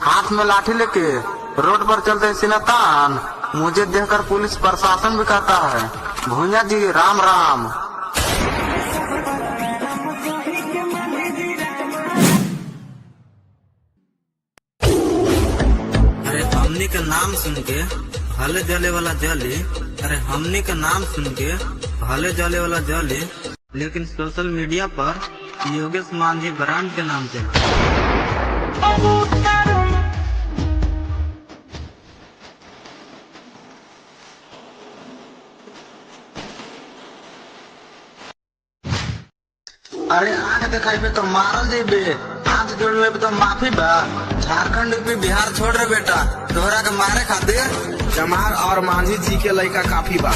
हाथ में लाठी लेके रोड पर चलते सिनतान। मुझे देखकर पुलिस प्रशासन भी कहता है भूया जी राम राम। अरे हमनी का नाम सुन के भले जले वाला जले, अरे हमनी का नाम सुन के भले जले वाला जले, लेकिन सोशल मीडिया पर योगेश मांझी ब्रांड के नाम से। अरे आगे दिखाई पे तो मारल जेबे, हाथ जोड़ने पे तो माफी बा। झारखंड पे बिहार छोड़ रहे बेटा, तोहरा के मारे खातिर चमार और मांझी जी के लड़का काफी बा।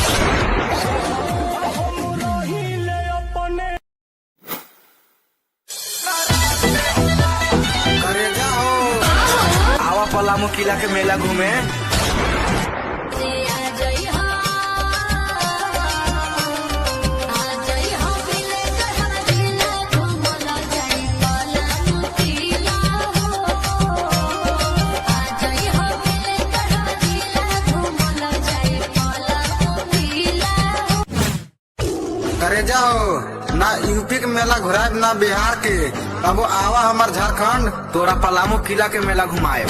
करे जाओ आवा पलामू किला के मेला घूमे। करे जाओ ना यूपी के मेला घुराए ना बिहार के, अब आवा हमार झारखंड तोरा पलामू किला के मेला घुमाए।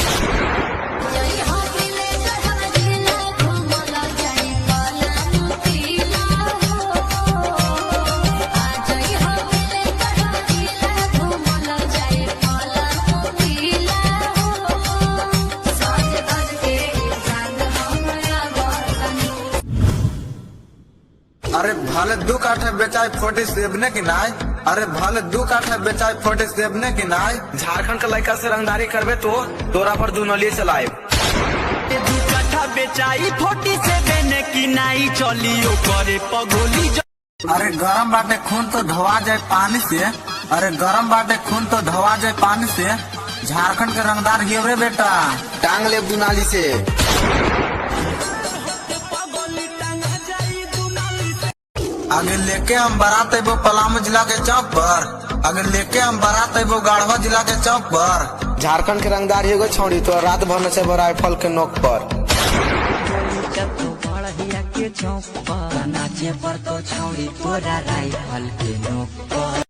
अरे भले 2 काठे बेचाई 47 ने की नाय, अरे भले 2 काठे बेचाई 47 ने की नाय। झारखंड का लड़का से रंगदारी करबे तो तोरा पर 2 नलिए चलाए। 2 काठा बेचाई 47 ने की नाई चलियो करे पगोली। अरे गरम बाटे खून तो धवा जाए पानी से, अरे गरम बाटे खून तो धवा जाए पानी से। झारखंड के रंगदार हियो रे बेटा, टांग ले दुनाली से। अगर लेके हम बारात आबो पलामू जिला के चौक पर, अगर लेके हम बारात आबो गाढ़वा जिला के चौक पर। झारखंड के रंगदार एगो छोड़ी तो रात भर नचे राइफल के नोक पर। के चौक पर नाचे पर तो छौड़ी तोरा राइफल के नोक पर।